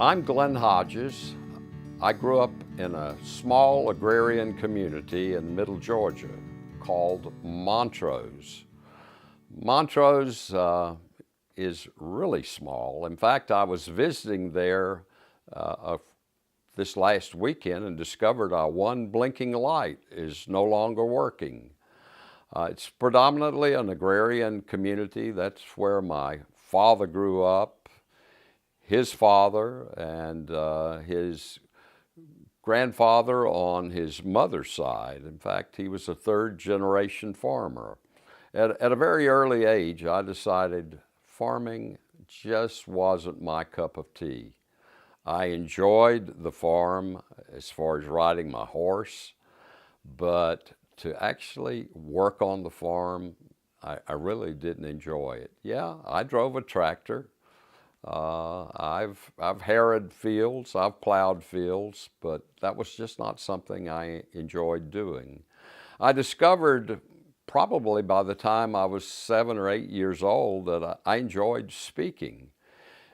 I'm Glynn Hodges. I grew up in a small agrarian community in middle Georgia called Montrose. Montrose is really small. In fact, I was visiting there this last weekend and discovered one blinking light is no longer working. It's predominantly an agrarian community. That's where my father grew up, his father, and his grandfather on his mother's side. In fact, he was a third-generation farmer. At a very early age, I decided farming just wasn't my cup of tea. I enjoyed the farm as far as riding my horse, but to actually work on the farm, I really didn't enjoy it. Yeah, I drove a tractor. I've harrowed fields, I've plowed fields, but that was just not something I enjoyed doing. I discovered probably by the time I was 7 or 8 years old that I enjoyed speaking.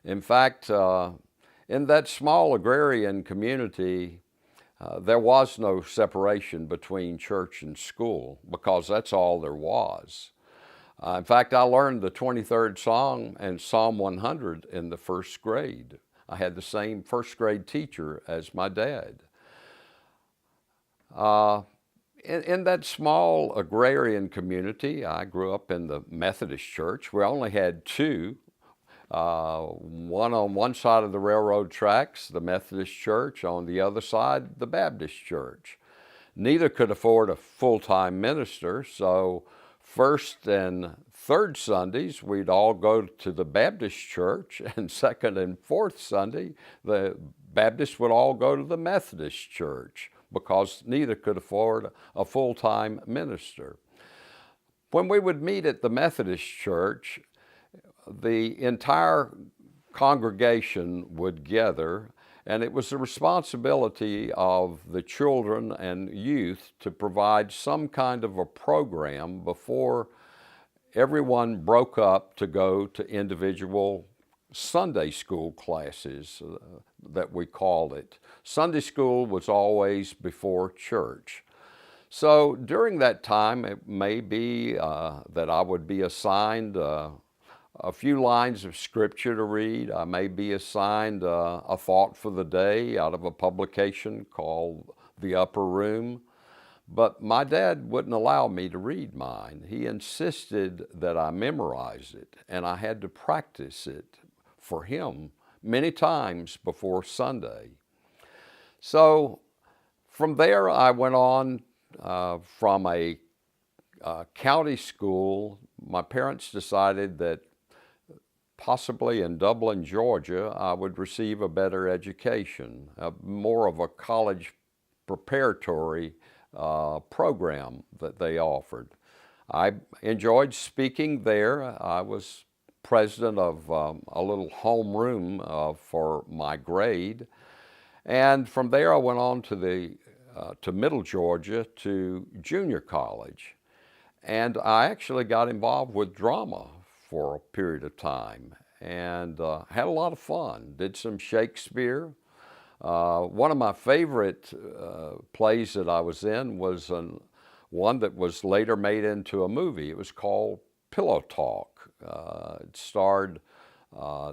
In fact, in that small agrarian community, there was no separation between church and school because that's all there was. In fact, I learned the 23rd Psalm and Psalm 100 in the first grade. I had the same first grade teacher as my dad. In that small agrarian community, I grew up in the Methodist church. We only had two, one on one side of the railroad tracks, the Methodist church, on the other side, the Baptist church. Neither could afford a full-time minister, so first and third Sundays, we'd all go to the Baptist church, and second and fourth Sunday, the Baptists would all go to the Methodist church because neither could afford a full-time minister. When we would meet at the Methodist church, the entire congregation would gather, and it was the responsibility of the children and youth to provide some kind of a program before everyone broke up to go to individual Sunday school classes, that we called it. Sunday school was always before church. So during that time, it may be that I would be assigned a few lines of scripture to read. I may be assigned a thought for the day out of a publication called The Upper Room. But my dad wouldn't allow me to read mine. He insisted that I memorize it, and I had to practice it for him many times before Sunday. So from there, I went on from a county school. My parents decided that possibly in Dublin, Georgia, I would receive a better education, more of a college preparatory program that they offered. I enjoyed speaking there. I was president of a little homeroom for my grade. And from there I went on to Middle Georgia to junior college. And I actually got involved with drama for a period of time and had a lot of fun. Did some Shakespeare. One of my favorite plays that I was in was one that was later made into a movie. It was called Pillow Talk. It starred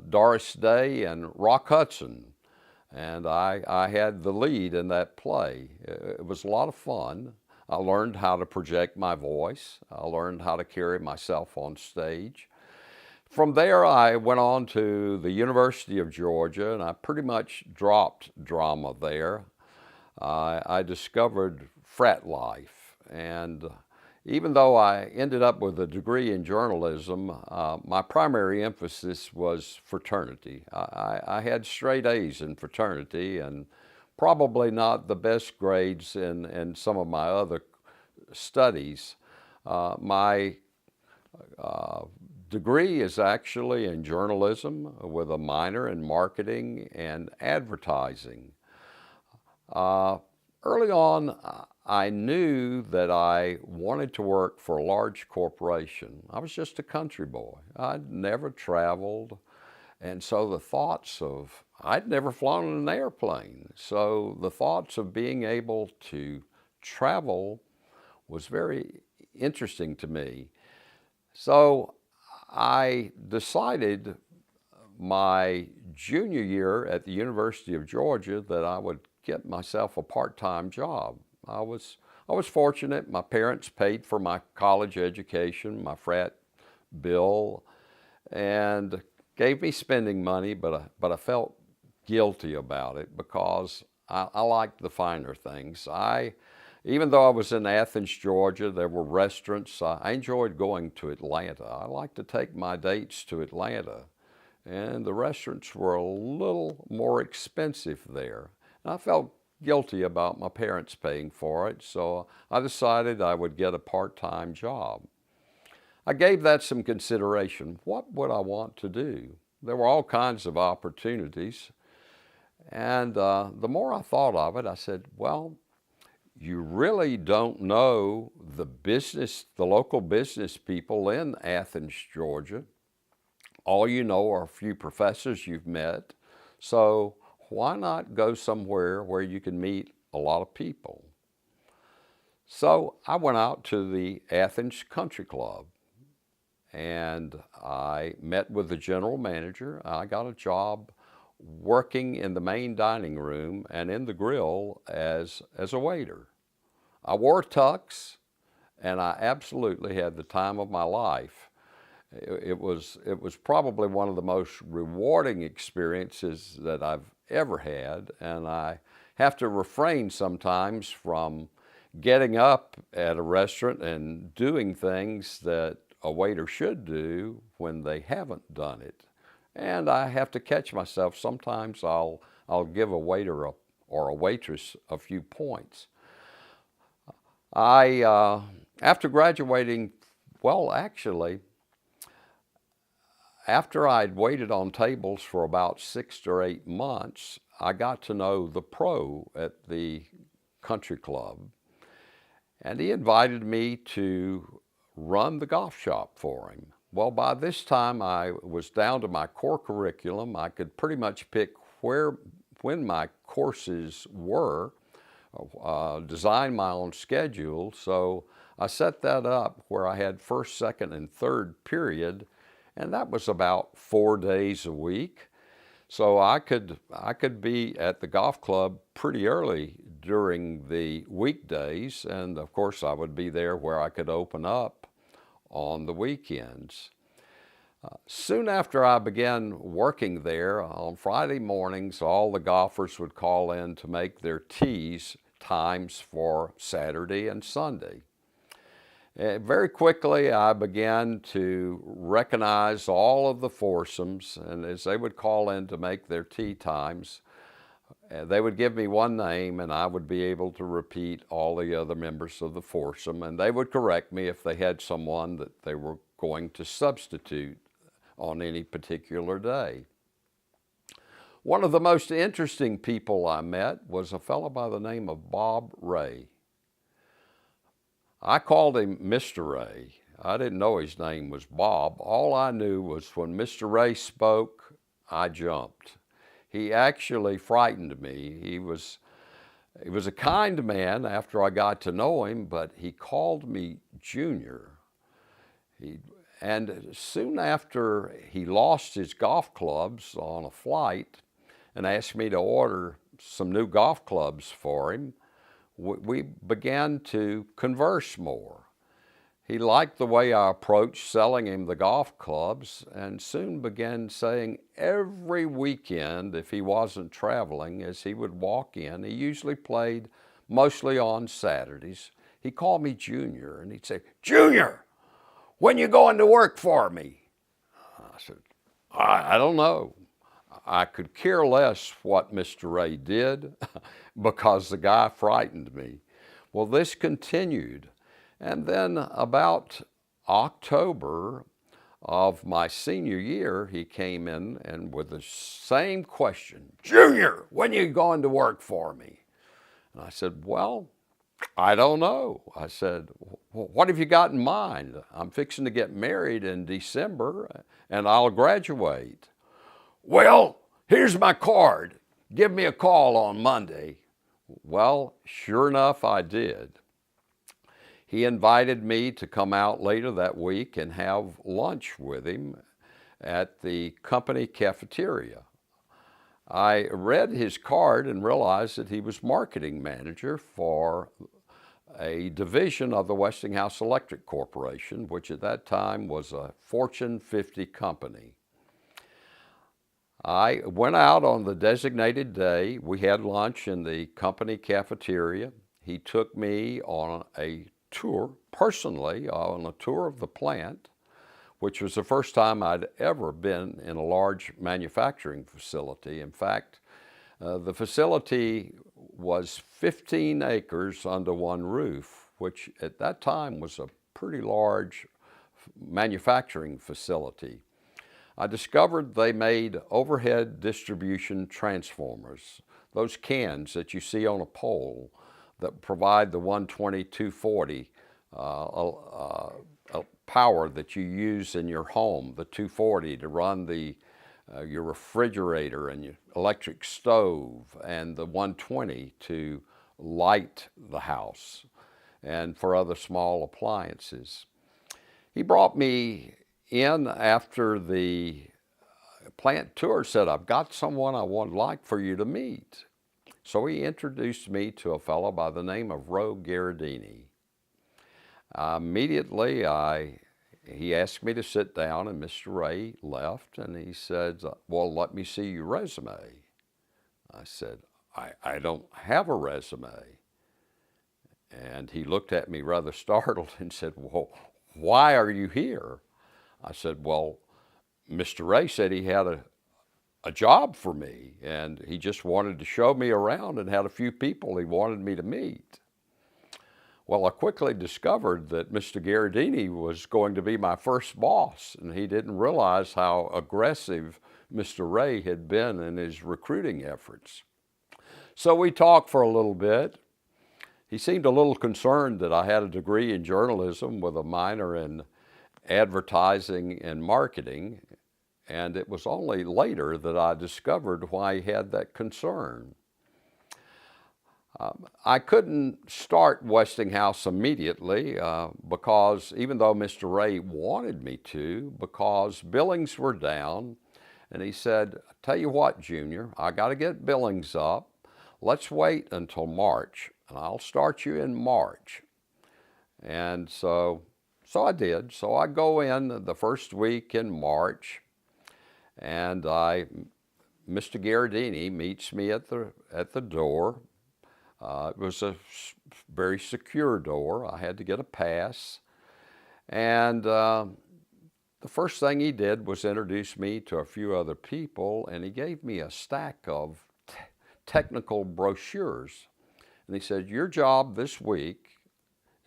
Doris Day and Rock Hudson, and I had the lead in that play. It was a lot of fun. I learned how to project my voice. I learned how to carry myself on stage. From there, I went on to the University of Georgia, and I pretty much dropped drama there. I discovered frat life, and even though I ended up with a degree in journalism, my primary emphasis was fraternity. I had straight A's in fraternity and probably not the best grades in some of my other studies. My degree is actually in journalism with a minor in marketing and advertising. Early on, I knew that I wanted to work for a large corporation. I was just a country boy. I'd never traveled, And so the thoughts of, I'd never flown in an airplane, so the thoughts of being able to travel was very interesting to me. So I decided my junior year at the University of Georgia that I would get myself a part-time job. I was fortunate. My parents paid for my college education, my frat bill, and gave me spending money, but I felt guilty about it because I liked the finer things. Even though I was in Athens, Georgia, there were restaurants. I enjoyed going to Atlanta. I liked to take my dates to Atlanta, and the restaurants were a little more expensive there. And I felt guilty about my parents paying for it, so I decided I would get a part-time job. I gave that some consideration. What would I want to do? There were all kinds of opportunities, and the more I thought of it, I said, well, you really don't know the local business people in Athens, Georgia. All you know are a few professors you've met. So why not go somewhere where you can meet a lot of people? So I went out to the Athens Country Club and I met with the general manager. I got a job working in the main dining room and in the grill as a waiter. I wore tux, and I absolutely had the time of my life. It was probably one of the most rewarding experiences that I've ever had, and I have to refrain sometimes from getting up at a restaurant and doing things that a waiter should do when they haven't done it. And I have to catch myself. Sometimes I'll give a waiter or a waitress a few points. After graduating, well, actually, after I'd waited on tables for about 6 or 8 months, I got to know the pro at the country club, and he invited me to run the golf shop for him. Well, by this time I was down to my core curriculum. I could pretty much pick when my courses were, design my own schedule. So I set that up where I had first, second, and third period, and that was about 4 days a week. So I could be at the golf club pretty early during the weekdays, and of course I would be there where I could open up on the weekends. Soon after I began working there, on Friday mornings, all the golfers would call in to make their tees times for Saturday and Sunday. Very quickly, I began to recognize all of the foursomes, and as they would call in to make their tee times, they would give me one name, and I would be able to repeat all the other members of the foursome, and they would correct me if they had someone that they were going to substitute on any particular day. One of the most interesting people I met was a fellow by the name of Bob Ray. I called him Mr. Ray. I didn't know his name was Bob. All I knew was when Mr. Ray spoke, I jumped. He actually frightened me. He was a kind man after I got to know him, but he called me Junior. And soon after he lost his golf clubs on a flight and asked me to order some new golf clubs for him, we began to converse more. He liked the way I approached selling him the golf clubs and soon began saying every weekend, if he wasn't traveling, as he would walk in, he usually played mostly on Saturdays, he called me Junior, and he'd say, "Junior, when you going to work for me?" I said, I don't know. I could care less what Mr. Ray did because the guy frightened me. Well, this continued. And then about October of my senior year, he came in and with the same question, "Junior, when you going to work for me?" And I said, "Well, I don't know." I said, "What have you got in mind?" "I'm fixing to get married in December and I'll graduate." "Well, here's my card. Give me a call on Monday." Well, sure enough, I did. He invited me to come out later that week and have lunch with him at the company cafeteria. I read his card and realized that he was marketing manager for a division of the Westinghouse Electric Corporation, which at that time was a Fortune 50 company. I went out on the designated day. We had lunch in the company cafeteria. He took me on a tour, personally, on a tour of the plant, which was the first time I'd ever been in a large manufacturing facility. In fact, the facility was 15 acres under one roof, which at that time was a pretty large manufacturing facility. I discovered they made overhead distribution transformers, those cans that you see on a pole that provide the 120, 240 power that you use in your home, the 240 to run your refrigerator and your electric stove, and the 120 to light the house and for other small appliances. He brought me in after the plant tour, said, "I've got someone I would like for you to meet." So he introduced me to a fellow by the name of Ro Gherardini. Immediately, he asked me to sit down, and Mr. Ray left, and he said, "Well, let me see your resume." I said, I don't have a resume. And he looked at me rather startled and said, "Well, why are you here?" I said, "Well, Mr. Ray said he had a job for me, and he just wanted to show me around and had a few people he wanted me to meet." Well, I quickly discovered that Mr. Gherardini was going to be my first boss, and he didn't realize how aggressive Mr. Ray had been in his recruiting efforts. So we talked for a little bit. He seemed a little concerned that I had a degree in journalism with a minor in advertising and marketing, and it was only later that I discovered why he had that concern. I couldn't start Westinghouse immediately because even though Mr. Ray wanted me to, because billings were down, and he said, "Tell you what, Junior, I got to get billings up. Let's wait until March, and I'll start you in March." And so I did. So I go in the first week in March, and Mr. Gherardini meets me at the door. It was a very secure door. I had to get a pass. And the first thing he did was introduce me to a few other people, and he gave me a stack of technical brochures. And he said, "Your job this week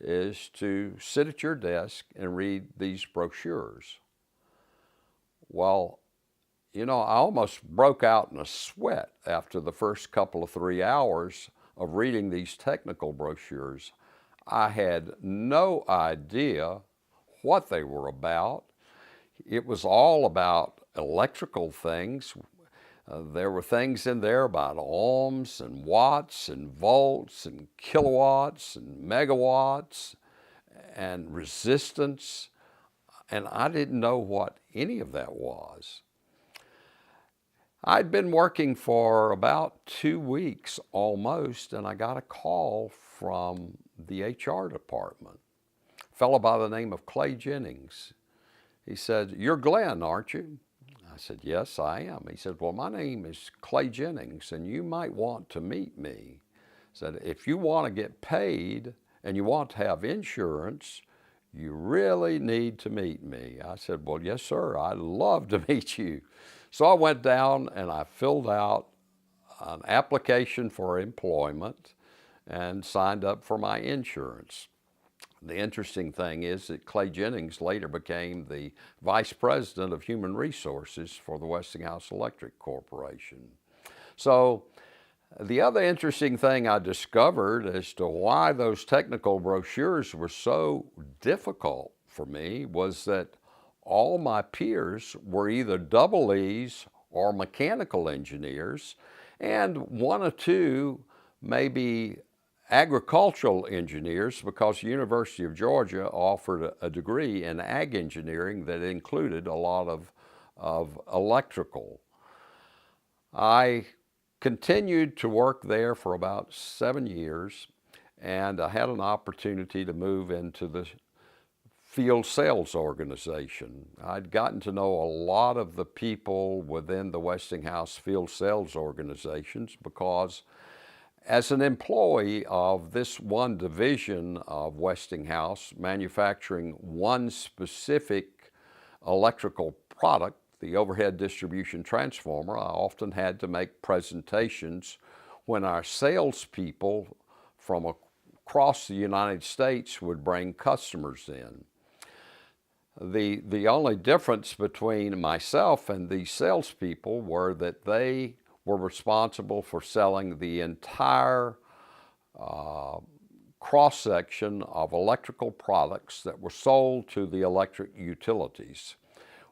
is to sit at your desk and read these brochures." Well, I almost broke out in a sweat after the first couple of 3 hours of reading these technical brochures. I had no idea what they were about. It was all about electrical things. There were things in there about ohms and watts and volts and kilowatts and megawatts and resistance, and I didn't know what any of that was. I'd been working for about 2 weeks almost, and I got a call from the HR department. A fellow by the name of Clay Jennings. He said, "You're Glynn, aren't you?" I said, "Yes, I am." He said, "Well, my name is Clay Jennings, and you might want to meet me." He said, "If you want to get paid and you want to have insurance, you really need to meet me." I said, "Well, yes, sir, I'd love to meet you." So I went down and I filled out an application for employment and signed up for my insurance. The interesting thing is that Clay Jennings later became the Vice President of Human Resources for the Westinghouse Electric Corporation. So the other interesting thing I discovered as to why those technical brochures were so difficult for me was that all my peers were either double E's or mechanical engineers, and one or two maybe agricultural engineers, because the University of Georgia offered a degree in ag engineering that included a lot of electrical. I continued to work there for about 7 years, and I had an opportunity to move into the field sales organization. I'd gotten to know a lot of the people within the Westinghouse field sales organizations because as an employee of this one division of Westinghouse, manufacturing one specific electrical product, the overhead distribution transformer, I often had to make presentations when our salespeople from across the United States would bring customers in. The only difference between myself and these salespeople were that they were responsible for selling the entire cross-section of electrical products that were sold to the electric utilities.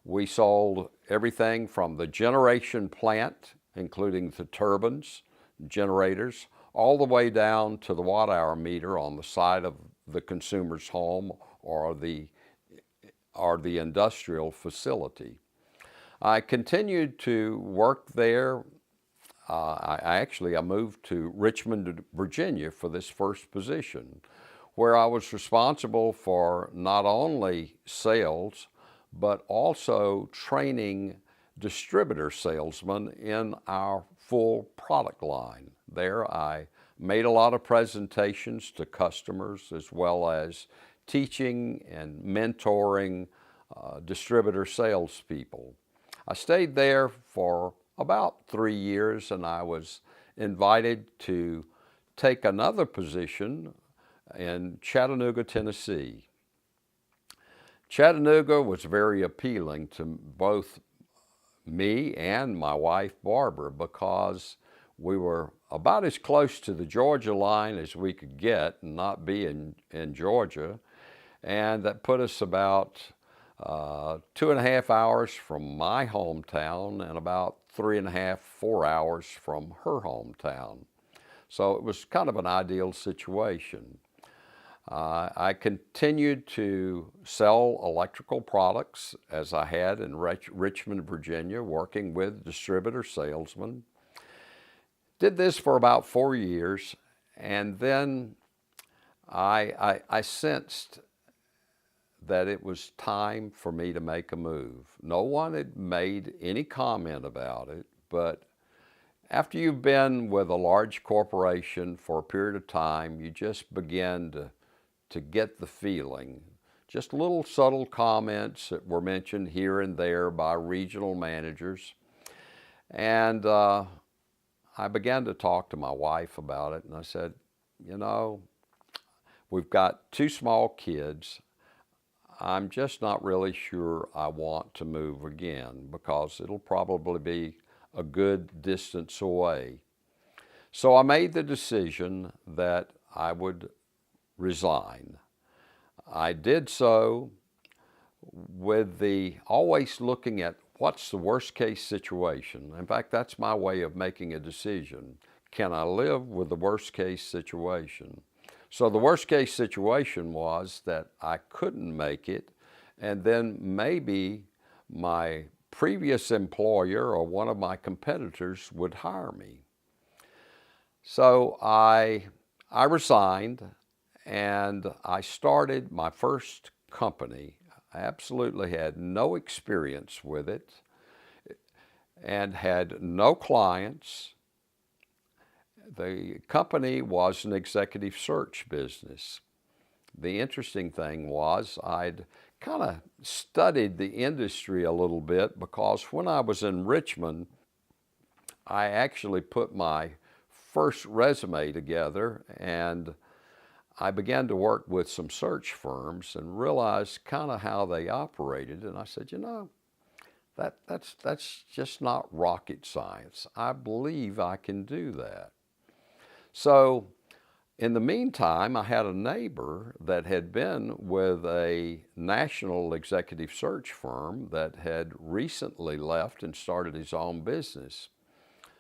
We sold everything from the generation plant, including the turbines, generators, all the way down to the watt-hour meter on the side of the consumer's home or the industrial facility. I continued to work there. I moved to Richmond, Virginia for this first position, where I was responsible for not only sales, but also training distributor salesmen in our full product line. There I made a lot of presentations to customers as well as teaching and mentoring distributor salespeople. I stayed there for about 3 years, and I was invited to take another position in Chattanooga, Tennessee. Chattanooga was very appealing to both me and my wife Barbara because we were about as close to the Georgia line as we could get and not be in Georgia, and that put us about 2.5 hours from my hometown and about 3.5, 4 hours from her hometown. So it was kind of an ideal situation. I continued to sell electrical products as I had in Richmond, Virginia, working with distributor salesmen. Did this for about 4 years, and then I sensed that it was time for me to make a move. No one had made any comment about it, but after you've been with a large corporation for a period of time, you just begin to get the feeling. Just little subtle comments that were mentioned here and there by regional managers. And I began to talk to my wife about it, and I said, you know, we've got 2 small kids. I'm just not really sure I want to move again because it'll probably be a good distance away. So I made the decision that I would resign. I did so with always looking at what's the worst case situation. In fact, that's my way of making a decision. Can I live with the worst case situation? So the worst case situation was that I couldn't make it, and then maybe my previous employer or one of my competitors would hire me. So I resigned, and I started my first company. I absolutely had no experience with it and had no clients. The company was an executive search business. The interesting thing was I'd kind of studied the industry a little bit because when I was in Richmond, I actually put my first resume together and I began to work with some search firms and realized kind of how they operated. And I said, you know, that's just not rocket science. I believe I can do that. So In the meantime, I had a neighbor that had been with a national executive search firm that had recently left and started his own business.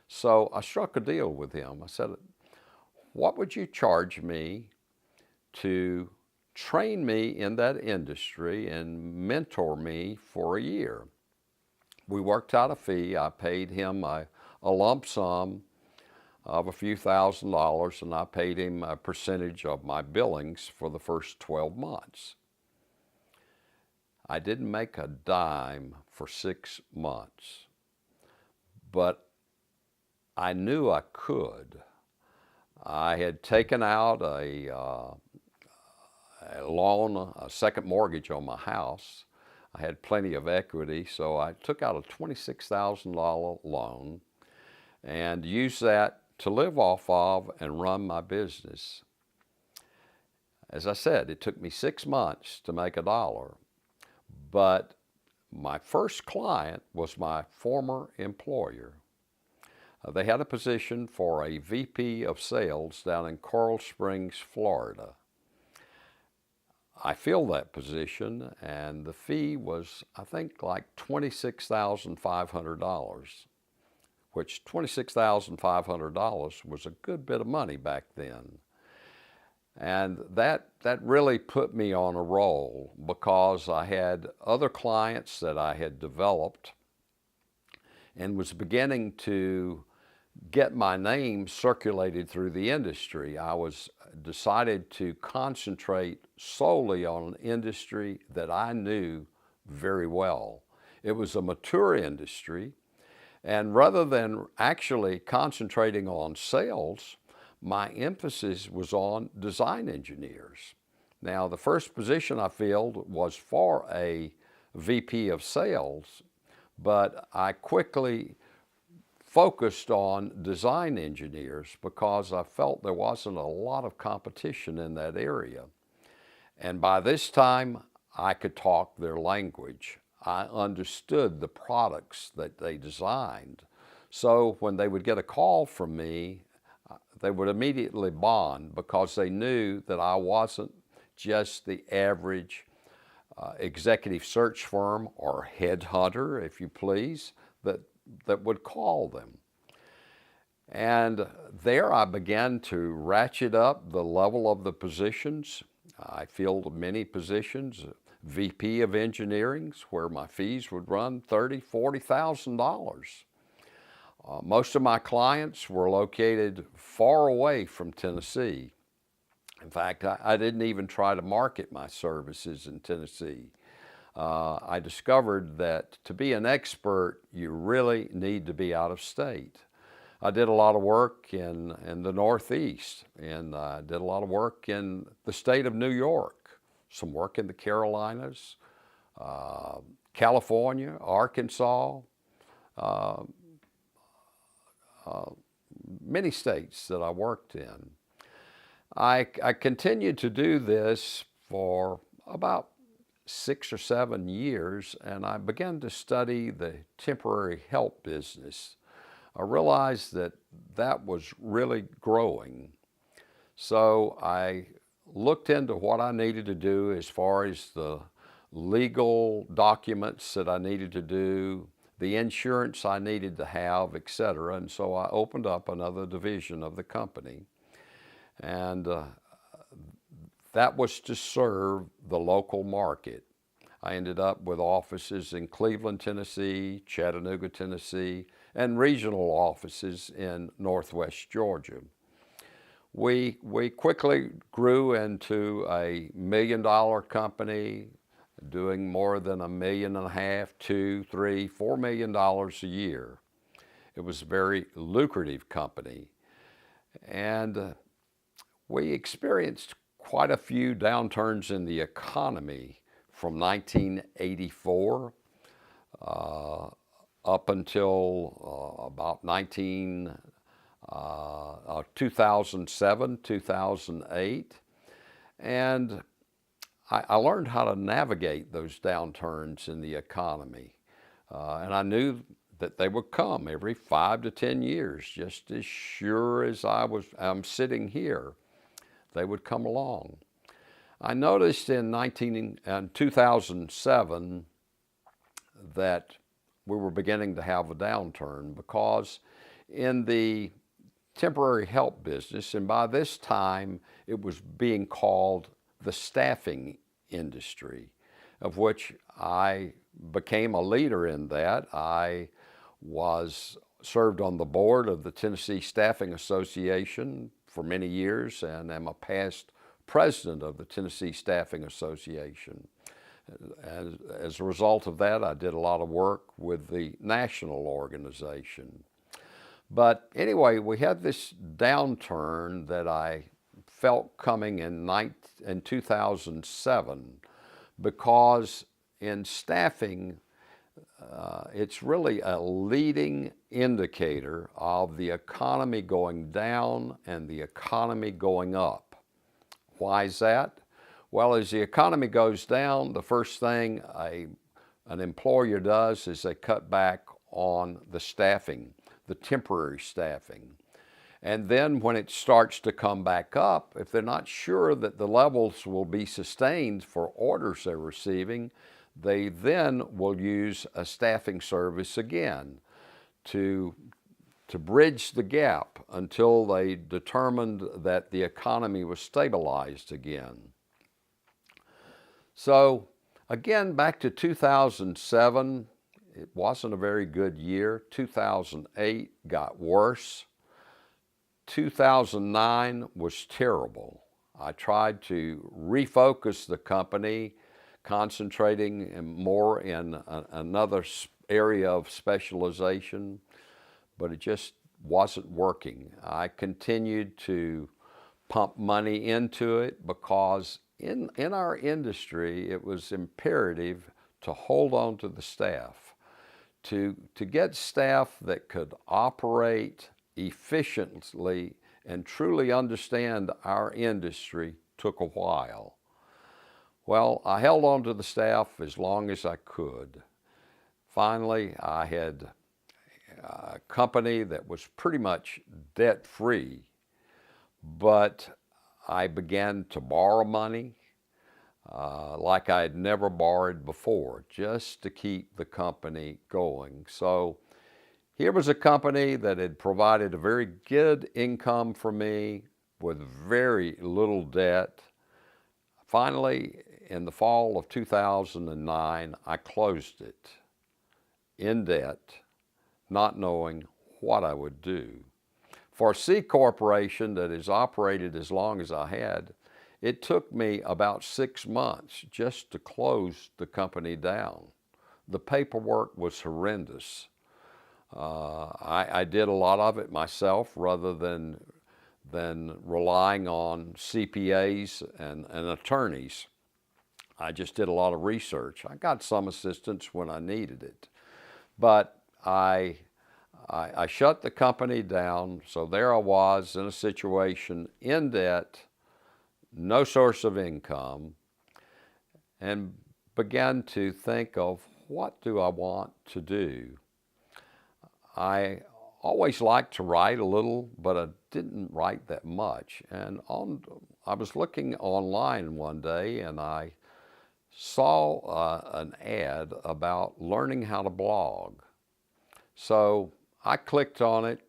So I struck a deal with him. I said, what would you charge me to train me in that industry and mentor me for a year? We worked out a fee. I paid him a lump sum of a few $1,000s, and I paid him a percentage of my billings for the first 12 months. I didn't make a dime for 6 months, but I knew I could. I had taken out a loan, a second mortgage on my house. I had plenty of equity, so I took out a $26,000 loan and used that to live off of and run my business. As I said, it took me 6 months to make $1, but my first client was my former employer. They had a position for a VP of sales down in Coral Springs, Florida. I filled that position, and the fee was, I think, like $26,500, which $26,500 was a good bit of money back then. And that really put me on a roll because I had other clients that I had developed and was beginning to get my name circulated through the industry. I was decided to concentrate solely on an industry that I knew very well. It was a mature industry, and rather than actually concentrating on sales, my emphasis was on design engineers. Now, the first position I filled was for a VP of sales, but I quickly focused on design engineers because I felt there wasn't a lot of competition in that area. And by this time, I could talk their language. I understood the products that they designed. So when they would get a call from me, they would immediately bond because they knew that I wasn't just the average executive search firm or headhunter, if you please, that would call them. And there I began to ratchet up the level of the positions. I filled many positions, VP of engineering, where my fees would run $30,000, $40,000. Most of my clients were located far away from Tennessee. In fact, I didn't even try to market my services in Tennessee. I discovered that to be an expert, you really need to be out of state. I did a lot of work in the Northeast, and I did a lot of work in the state of New York, some work in the Carolinas, California, Arkansas, many states that I worked in. I continued to do this for about 6 or 7 years, and I began to study the temporary help business. I realized that that was really growing. So I looked into what I needed to do as far as the legal documents that I needed to do, the insurance I needed to have, etc. And so I opened up another division of the company. And that was to serve the local market. I ended up with offices in Cleveland, Tennessee, Chattanooga, Tennessee, and regional offices in Northwest Georgia. We quickly grew into a $1 million company, doing more than $1.5 million, $2, $3, $4 million a year. It was a very lucrative company. And we experienced quite a few downturns in the economy from 1984 up until about 2007, 2008. And I learned how to navigate those downturns in the economy. And I knew that they would come every 5 to 10 years, just as sure as I'm sitting here. they would come along. I noticed in 2007 that we were beginning to have a downturn because in the temporary help business, and by this time it was being called the staffing industry, of which I became a leader in that. I served on the board of the Tennessee Staffing Association for many years and am a past president of the Tennessee Staffing Association. As a result of that, I did a lot of work with the national organization. But anyway, we had this downturn that I felt coming in 2007 because in staffing, it's really a leading indicator of the economy going down and the economy going up. Why is that? Well, as the economy goes down, the first thing an employer does is they cut back on the staffing, the temporary staffing. And then when it starts to come back up, if they're not sure that the levels will be sustained for orders they're receiving, they then will use a staffing service again to bridge the gap until they determined that the economy was stabilized again. So again, back to 2007, it wasn't a very good year. 2008 got worse. 2009 was terrible. I tried to refocus the company, concentrating more in another area of specialization, but it just wasn't working. I continued to pump money into it because in our industry, it was imperative to hold on to the staff, to get staff that could operate efficiently and truly understand our industry took a while. Well, I held on to the staff as long as I could. Finally, I had a company that was pretty much debt-free, but I began to borrow money like I had never borrowed before, just to keep the company going. So here was a company that had provided a very good income for me with very little debt. Finally, in the fall of 2009, I closed it in debt, not knowing what I would do. For a C corporation that has operated as long as I had, it took me about 6 months just to close the company down. The paperwork was horrendous. I did a lot of it myself rather than relying on CPAs and attorneys. I just did a lot of research. I got some assistance when I needed it. But I shut the company down, so there I was in a situation in debt, no source of income, and began to think of what do I want to do. I always liked to write a little, but I didn't write that much. And I was looking online one day and I saw an ad about learning how to blog. So I clicked on it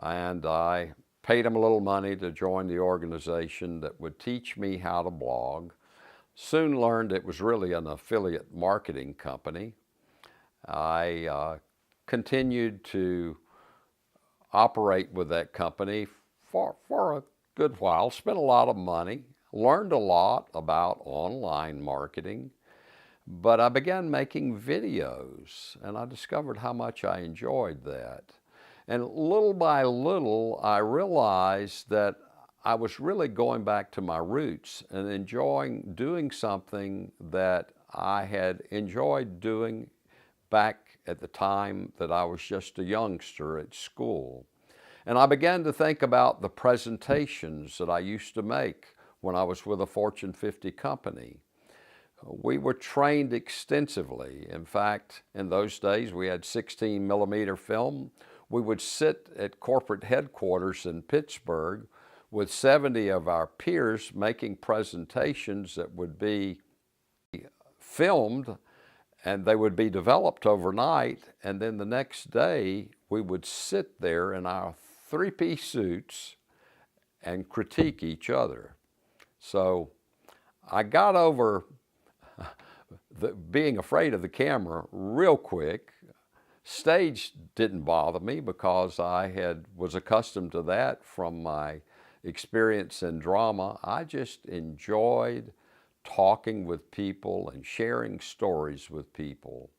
and I paid them a little money to join the organization that would teach me how to blog. Soon learned it was really an affiliate marketing company. I continued to operate with that company for a good while, spent a lot of money, learned a lot about online marketing, but I began making videos and I discovered how much I enjoyed that. And little by little, I realized that I was really going back to my roots and enjoying doing something that I had enjoyed doing back at the time that I was just a youngster at school. And I began to think about the presentations that I used to make when I was with a Fortune 50 company. We were trained extensively. In fact, in those days, we had 16 millimeter film. We would sit at corporate headquarters in Pittsburgh with 70 of our peers making presentations that would be filmed, and they would be developed overnight, and then the next day we would sit there in our three-piece suits and critique each other. So I got over being afraid of the camera real quick. Stage didn't bother me because was accustomed to that from my experience in drama. I just enjoyed talking with people and sharing stories with people.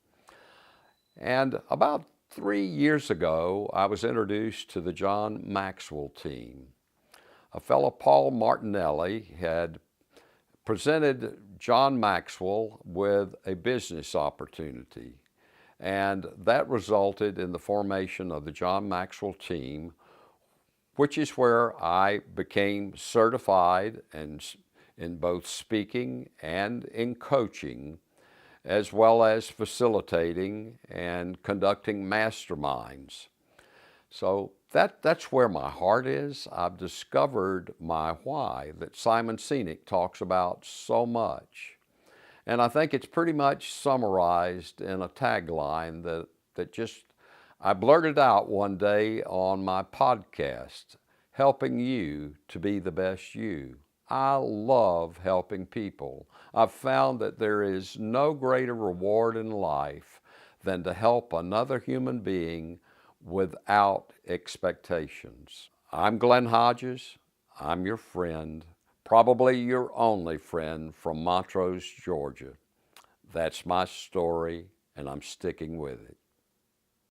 And about 3 years ago, I was introduced to the John Maxwell team. A fellow, Paul Martinelli, had presented John Maxwell with a business opportunity. And that resulted in the formation of the John Maxwell team, which is where I became certified in both speaking and in coaching, as well as facilitating and conducting masterminds. So that's where my heart is. I've discovered my why that Simon Sinek talks about so much. And I think it's pretty much summarized in a tagline that just I blurted out one day on my podcast, helping you to be the best you. I love helping people. I've found that there is no greater reward in life than to help another human being without expectations. I'm Glynn Hodges. I'm your friend, probably your only friend from Montrose, Georgia. That's my story, and I'm sticking with it.